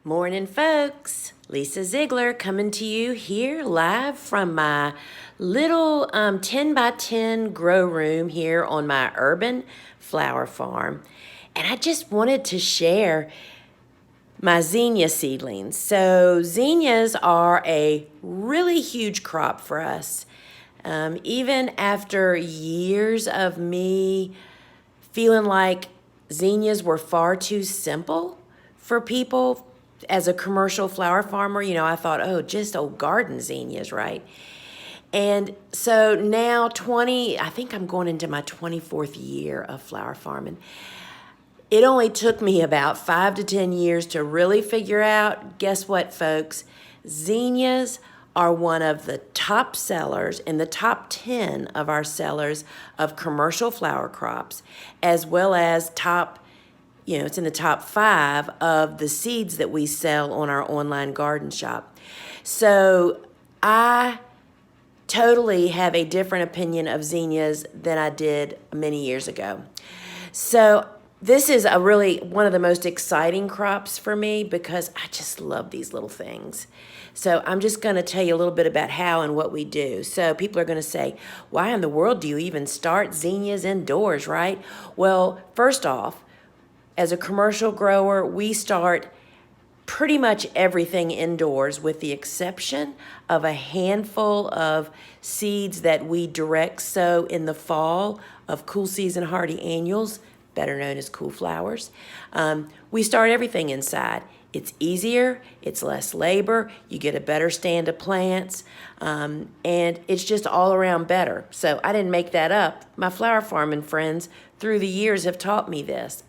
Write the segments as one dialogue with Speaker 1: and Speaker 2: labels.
Speaker 1: Morning, folks. Lisa Ziegler coming to you here live from my little 10 by 10 grow room here on my urban flower farm. And I just wanted to share my zinnia seedlings. So zinnias are a really huge crop for us. Even after years of me feeling like zinnias were far too simple for people as a commercial flower farmer, I thought, oh, just old garden zinnias, right? And so now I think I'm going into my 24th year of flower farming. It only took me about 5 to 10 years to really figure out, guess what, folks? Zinnias are one of the top sellers in the top 10 of our sellers of commercial flower crops, as well as it's in the top 5 of the seeds that we sell on our online garden shop. So I totally have a different opinion of zinnias than I did many years ago. So this is one of the most exciting crops for me because I just love these little things. So I'm just going to tell you a little bit about how and what we do. So people are going to say, why in the world do you even start zinnias indoors, right? Well, first off, as a commercial grower, we start pretty much everything indoors with the exception of a handful of seeds that we direct sow in the fall of cool season hardy annuals, better known as cool flowers. We start everything inside. It's easier, it's less labor, you get a better stand of plants, and it's just all around better. So I didn't make that up. My flower farming friends through the years have taught me this.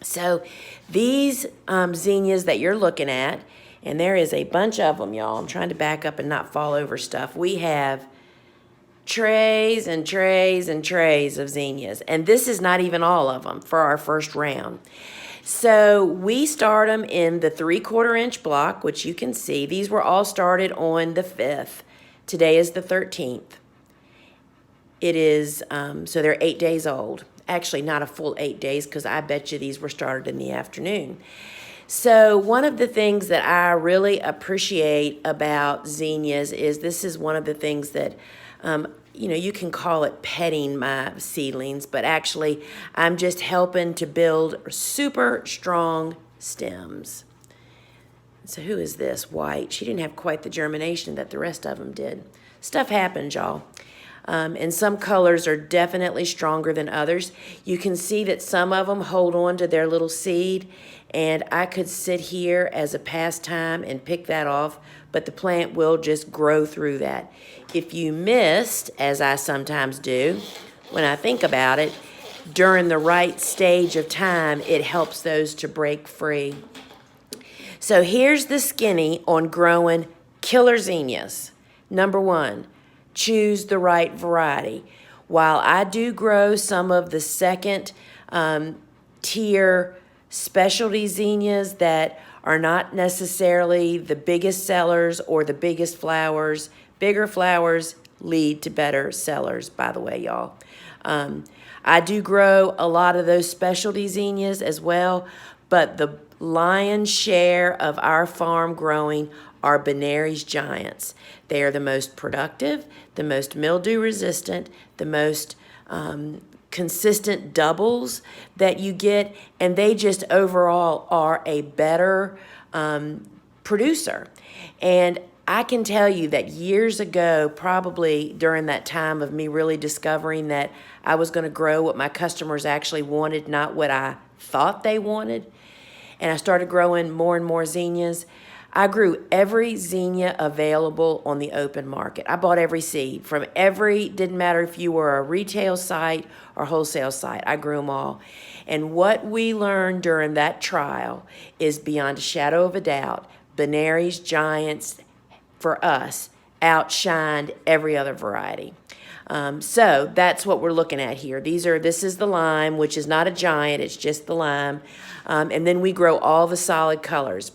Speaker 1: So these zinnias that you're looking at, and there is a bunch of them, y'all. I'm trying to back up and not fall over stuff. We have trays and trays and trays of zinnias, and this is not even all of them for our first round. So we start them in the 3/4 inch block, which you can see. These were all started on the 5th. Today is the 13th. It is, so they're 8 days old. Actually, not a full 8 days because I bet you these were started in the afternoon. So one of the things that I really appreciate about zinnias is this is one of the things that, you can call it petting my seedlings, but actually I'm just helping to build super strong stems. So who is this? White. She didn't have quite the germination that the rest of them did. Stuff happens, y'all. And some colors are definitely stronger than others. You can see that some of them hold on to their little seed, and I could sit here as a pastime and pick that off, but the plant will just grow through that. If you missed, as I sometimes do, when I think about it, during the right stage of time, it helps those to break free. So here's the skinny on growing killer zinnias. Number 1. Choose the right variety. While I do grow some of the second tier specialty zinnias that are not necessarily the biggest sellers or the biggest flowers, bigger flowers lead to better sellers, by the way, y'all. I do grow a lot of those specialty zinnias as well, but the lion's share of our farm growing are Benary's Giants. They are the most productive, the most mildew resistant, the most consistent doubles that you get, and they just overall are a better producer. And I can tell you that years ago, probably during that time of me really discovering that I was going to grow what my customers actually wanted, not what I thought they wanted, and I started growing more and more zinnias, I grew every zinnia available on the open market. I bought every seed from didn't matter if you were a retail site or wholesale site, I grew them all. And what we learned during that trial is beyond a shadow of a doubt, Benary's Giants, for us, outshined every other variety. So that's what we're looking at here. This is the lime, which is not a giant, it's just the lime. And then we grow all the solid colors.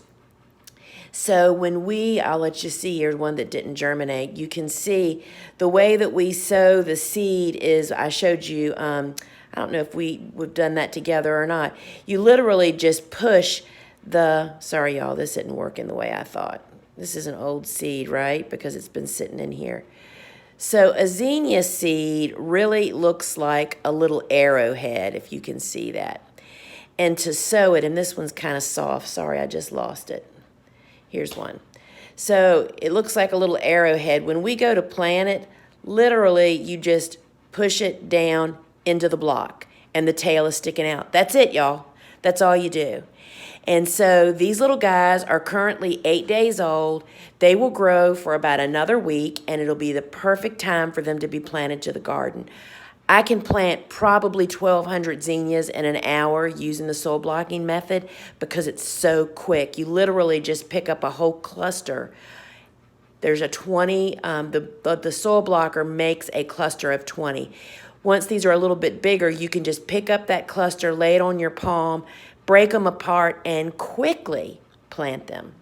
Speaker 1: So when I'll let you see, here's one that didn't germinate. You can see the way that we sow the seed is, I showed you, I don't know if we've done that together or not. You literally just push sorry y'all, this isn't working the way I thought. This is an old seed, right? Because it's been sitting in here. So a zinnia seed really looks like a little arrowhead, if you can see that. And to sow it, and this one's kind of soft. Sorry, I just lost it. Here's one. So it looks like a little arrowhead. When we go to plant it, literally you just push it down into the block and the tail is sticking out. That's it, y'all. That's all you do. And so these little guys are currently 8 days old. They will grow for about another week, and it'll be the perfect time for them to be planted to the garden. I can plant probably 1,200 zinnias in an hour using the soil blocking method because it's so quick. You literally just pick up a whole cluster. There's a 20, the soil blocker makes a cluster of 20. Once these are a little bit bigger, you can just pick up that cluster, lay it on your palm, break them apart, and quickly plant them.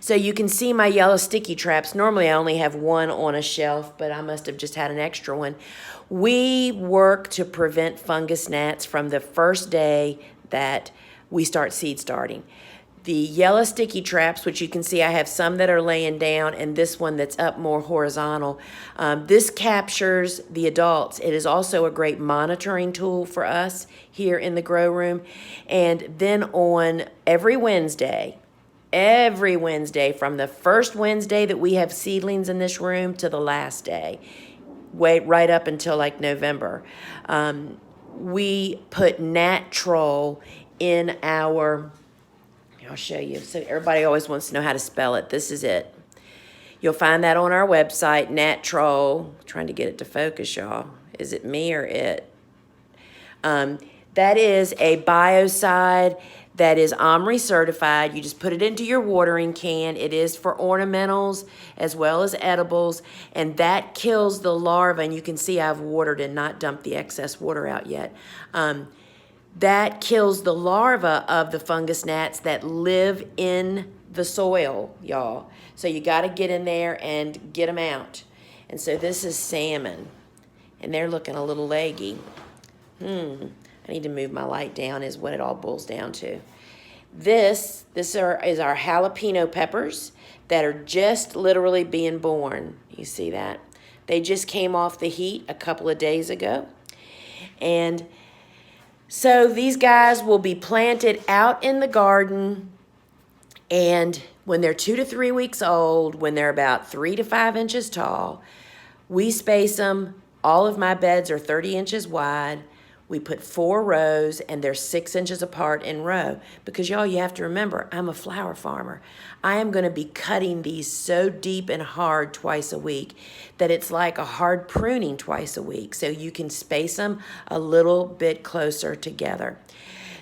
Speaker 1: So you can see my yellow sticky traps. Normally I only have one on a shelf, but I must have just had an extra one. We work to prevent fungus gnats from the first day that we start seed starting. The yellow sticky traps, which you can see I have some that are laying down and this one that's up more horizontal. This captures the adults. It is also a great monitoring tool for us here in the grow room. And then on every Wednesday from the first Wednesday that we have seedlings in this room to the last day, right up until like November, we put gnat troll in our, I'll show you. So everybody always wants to know how to spell it. This is it. You'll find that on our website, gnat troll. Trying to get it to focus, y'all. Is it me or it? That is a biocide that is OMRI certified. You just put it into your watering can. It is for ornamentals as well as edibles, and that kills the larva. And you can see I've watered and not dumped the excess water out yet. That kills the larva of the fungus gnats that live in the soil, y'all. So you got to get in there and get them out. And so this is salmon, and they're looking a little leggy. I need to move my light down is what it all boils down to. This is our jalapeno peppers that are just literally being born. You see that? They just came off the heat a couple of days ago. And so these guys will be planted out in the garden, and when they're 2 to 3 weeks old, when they're about 3 to 5 inches tall, we space them. All of my beds are 30 inches wide. We put 4 rows, and they're 6 inches apart in row. Because, y'all, you have to remember, I'm a flower farmer. I am going to be cutting these so deep and hard twice a week that it's like a hard pruning twice a week. So you can space them a little bit closer together.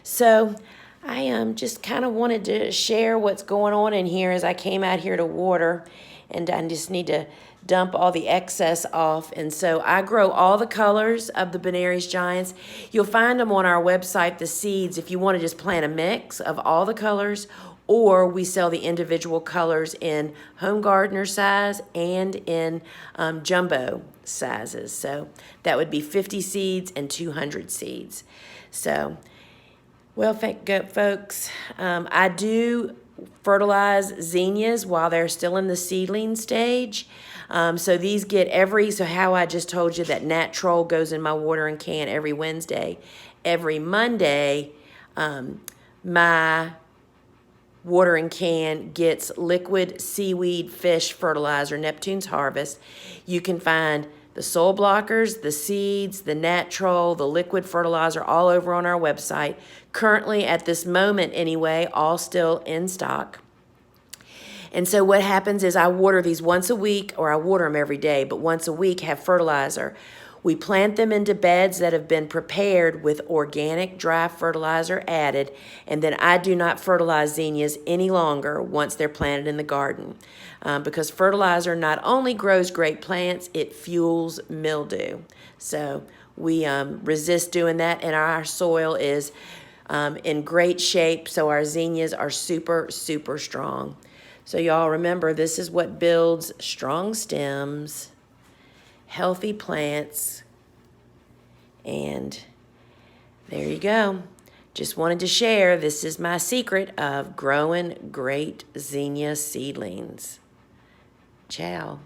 Speaker 1: So I just kind of wanted to share what's going on in here as I came out here to water. And I just need to dump all the excess off. And so I grow all the colors of the Benary's Giants. You'll find them on our website, the seeds, if you want to just plant a mix of all the colors, or we sell the individual colors in home gardener size and in jumbo sizes. So that would be 50 seeds and 200 seeds. So, well, folks, I do fertilize zinnias while they're still in the seedling stage. So these get so how I just told you that gnat troll goes in my watering can every Wednesday. Every Monday, my watering can gets liquid seaweed fish fertilizer, Neptune's Harvest. You can find the soil blockers, the seeds, the gnat troll, the liquid fertilizer all over on our website. Currently, at this moment anyway, all still in stock. And so what happens is I water these once a week, or I water them every day, but once a week have fertilizer. We plant them into beds that have been prepared with organic dry fertilizer added, and then I do not fertilize zinnias any longer once they're planted in the garden. Because fertilizer not only grows great plants, it fuels mildew. So we resist doing that, and our soil is in great shape, so our zinnias are super, super strong. So y'all remember, this is what builds strong stems, healthy plants, and there you go. just wanted to share, this is my secret of growing great zinnia seedlings. Ciao.